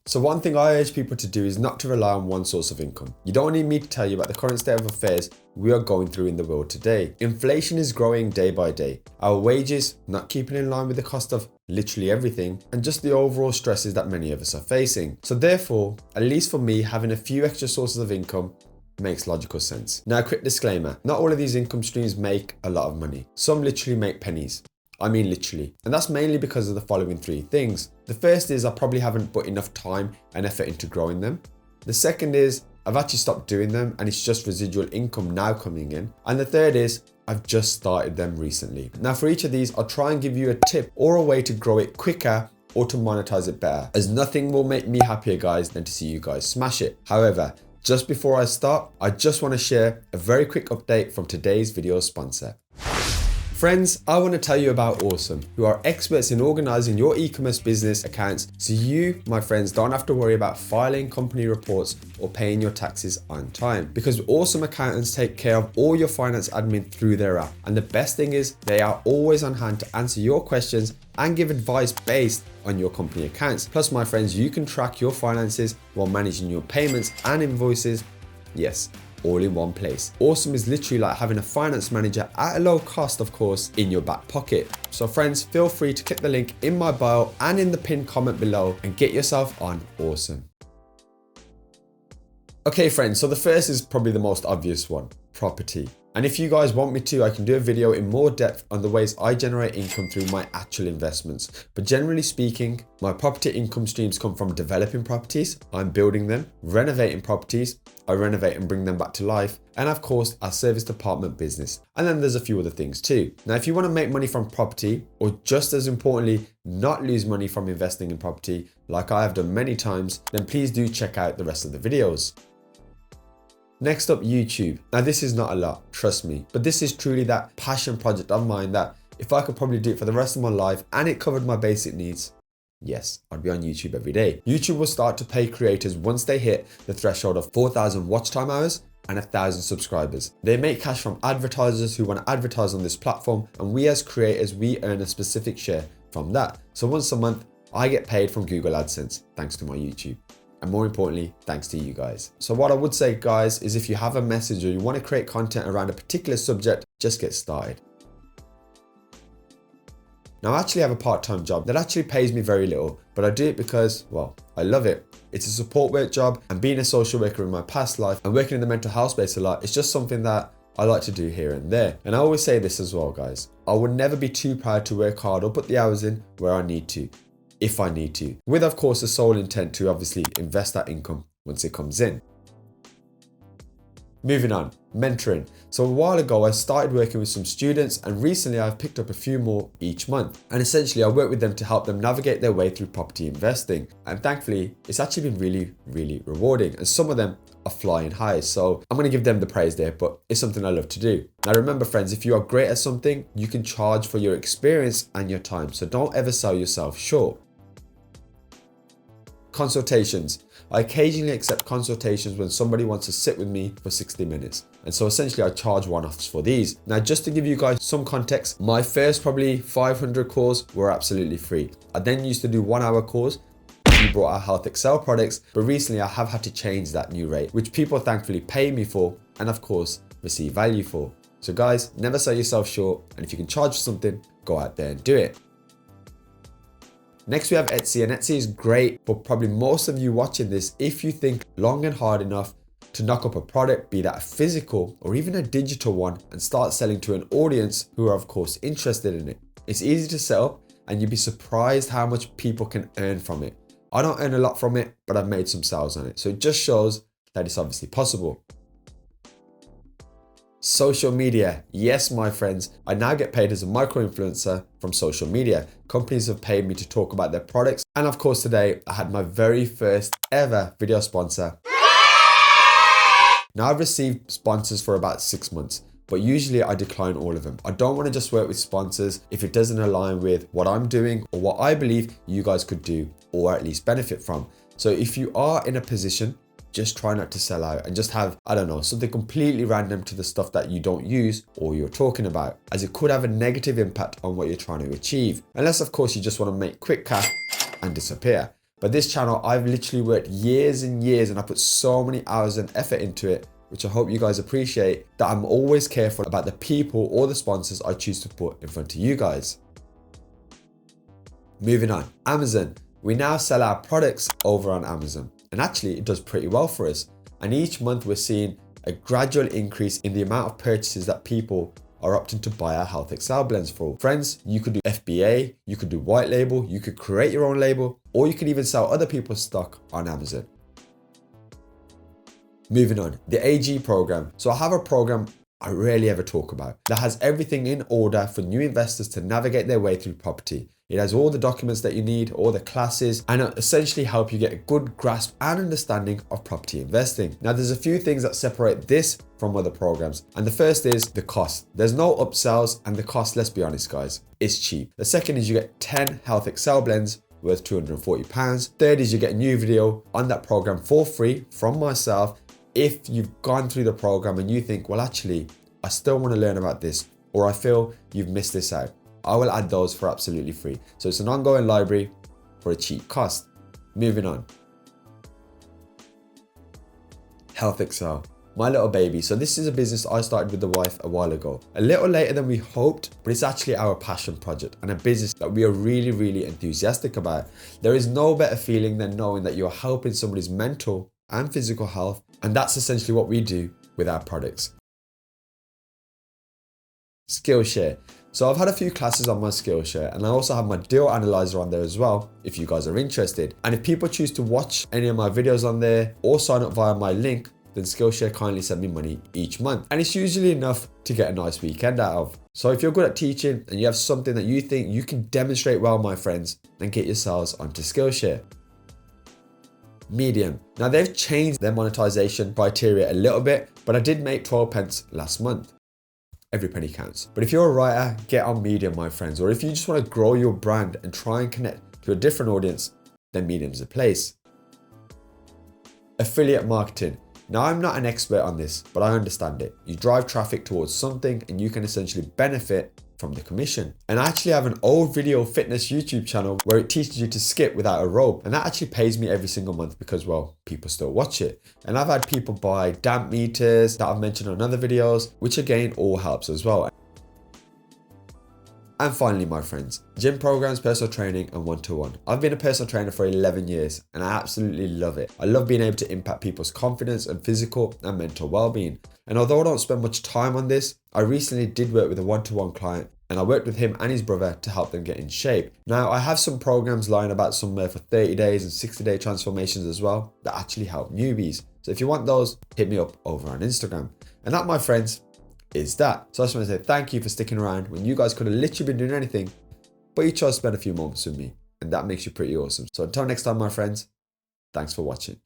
So one thing I urge people to do is not to rely on one source of income. You don't need me to tell you about the current state of affairs we are going through in the world today. Inflation is growing day by day. Our wages not keeping in line with the cost of literally everything, and just the overall stresses that many of us are facing. So therefore, at least for me, having a few extra sources of income makes logical sense. Now, a quick disclaimer, not all of these income streams make a lot of money. Some literally make pennies. I mean literally. And that's mainly because of the following three things. The first is I probably haven't put enough time and effort into growing them. The second is I've actually stopped doing them and it's just residual income now coming in. And the third is I've just started them recently. Now for each of these, I'll try and give you a tip or a way to grow it quicker or to monetize it better, as nothing will make me happier, guys, than to see you guys smash it. However, just before I start, I just want to share a very quick update from today's video sponsor. Friends, I want to tell you about Awesome, who are experts in organizing your e-commerce business accounts so you, my friends, don't have to worry about filing company reports or paying your taxes on time. Because Awesome accountants take care of all your finance admin through their app. And the best thing is they are always on hand to answer your questions and give advice based on your company accounts. Plus, my friends, you can track your finances while managing your payments and invoices. Yes, all in one place. Awesome is literally like having a finance manager at a low cost, of course, in your back pocket. So friends, feel free to click the link in my bio and in the pinned comment below and get yourself on Awesome. Okay friends, so the first is probably the most obvious one, property. And if you guys want me to, I can do a video in more depth on the ways I generate income through my actual investments. But generally speaking, my property income streams come from developing properties, I'm building them, renovating properties, I renovate and bring them back to life, and of course, our service department business. And then there's a few other things too. Now, if you want to make money from property, or just as importantly, not lose money from investing in property, like I have done many times, then please do check out the rest of the videos. Next up, YouTube. Now this is not a lot, trust me, but this is truly that passion project of mine that if I could probably do it for the rest of my life and it covered my basic needs, yes, I'd be on YouTube every day. YouTube will start to pay creators once they hit the threshold of 4,000 watch time hours and 1,000 subscribers. They make cash from advertisers who want to advertise on this platform, and we as creators, we earn a specific share from that. So once a month, I get paid from Google AdSense thanks to my YouTube. And more importantly, thanks to you guys. So what I would say, guys, is if you have a message or you want to create content around a particular subject, just get started. Now I actually have a part-time job that actually pays me very little, but I do it because, well, I love it. It's a support work job, and being a social worker in my past life and working in the mental health space a lot, it's just something that I like to do here and there. And I always say this as well, guys. I would never be too proud to work hard or put the hours in where I need to, if I need to, with of course the sole intent to obviously invest that income once it comes in. Moving on, mentoring. So a while ago I started working with some students, and recently I've picked up a few more each month. And essentially I work with them to help them navigate their way through property investing. And thankfully it's actually been really, really rewarding. And some of them are flying high. So I'm gonna give them the praise there, but it's something I love to do. Now remember friends, if you are great at something, you can charge for your experience and your time. So don't ever sell yourself short. Consultations. I occasionally accept consultations when somebody wants to sit with me for 60 minutes. And so essentially I charge one-offs for these. Now, just to give you guys some context, my first probably 500 calls were absolutely free. I then used to do 1 hour calls. We brought our Healthxcel products, but recently I have had to change that new rate, which people thankfully pay me for and of course receive value for. So guys, never sell yourself short. And if you can charge for something, go out there and do it. Next we have Etsy, and Etsy is great for probably most of you watching this if you think long and hard enough to knock up a product, be that a physical or even a digital one, and start selling to an audience who are of course interested in it. It's easy to set up and you'd be surprised how much people can earn from it. I don't earn a lot from it, but I've made some sales on it. So it just shows that it's obviously possible. Social media. Yes, my friends, I now get paid as a micro-influencer from social media. Companies have paid me to talk about their products. And of course today, I had my very first ever video sponsor. Now I've received sponsors for about 6 months, but usually I decline all of them. I don't want to just work with sponsors if it doesn't align with what I'm doing or what I believe you guys could do or at least benefit from. So if you are in a position, just try not to sell out and just have, I don't know, something completely random to the stuff that you don't use or you're talking about, as it could have a negative impact on what you're trying to achieve. Unless of course you just want to make quick cash and disappear. But this channel, I've literally worked years and years, and I put so many hours and effort into it, which I hope you guys appreciate, that I'm always careful about the people or the sponsors I choose to put in front of you guys. Moving on, Amazon. We now sell our products over on Amazon, and actually it does pretty well for us. And each month we're seeing a gradual increase in the amount of purchases that people are opting to buy our Healthxcel Blends for. Friends, you could do FBA, you could do white label, you could create your own label, or you could even sell other people's stock on Amazon. Moving on, the AG program. So I have a program I rarely ever talk about that has everything in order for new investors to navigate their way through property. It has all the documents that you need, all the classes, and it'll essentially help you get a good grasp and understanding of property investing. Now, there's a few things that separate this from other programs. And the first is the cost. There's no upsells, and the cost, let's be honest guys, is cheap. The second is you get 10 Healthxcel Blends worth £240. Third is you get a new video on that program for free from myself. If you've gone through the program and you think, well, actually, I still want to learn about this, or I feel you've missed this out, I will add those for absolutely free. So it's an ongoing library for a cheap cost. Moving on. Healthxcel, my little baby. So this is a business I started with the wife a while ago. A little later than we hoped, but it's actually our passion project and a business that we are really, really enthusiastic about. There is no better feeling than knowing that you're helping somebody's mental and physical health. And that's essentially what we do with our products. Skillshare. So I've had a few classes on my Skillshare, and I also have my deal analyzer on there as well, if you guys are interested. And if people choose to watch any of my videos on there or sign up via my link, then Skillshare kindly send me money each month. And it's usually enough to get a nice weekend out of. So if you're good at teaching and you have something that you think you can demonstrate well, my friends, then get yourselves onto Skillshare. Medium. Now they've changed their monetization criteria a little bit, but I did make 12 pence last month. Every penny counts. But if you're a writer, get on Medium, my friends. Or if you just want to grow your brand and try and connect to a different audience, then Medium's the place. Affiliate marketing. Now, I'm not an expert on this, but I understand it. You drive traffic towards something and you can essentially benefit from the commission. And I actually have an old video fitness YouTube channel where it teaches you to skip without a rope. And that actually pays me every single month because, well, people still watch it. And I've had people buy damp meters that I've mentioned on other videos, which again, all helps as well. And finally, my friends, gym programs, personal training, and one-to-one. I've been a personal trainer for 11 years and I absolutely love it. I love being able to impact people's confidence and physical and mental well-being. And although I don't spend much time on this, I recently did work with a one-to-one client, and I worked with him and his brother to help them get in shape. Now, I have some programs lying about somewhere for 30 days and 60-day transformations as well that actually help newbies. So if you want those, hit me up over on Instagram. And that, my friends, is that. So I just want to say thank you for sticking around when you guys could have literally been doing anything, but you chose to spend a few moments with me, and that makes you pretty awesome. So until next time, my friends, thanks for watching.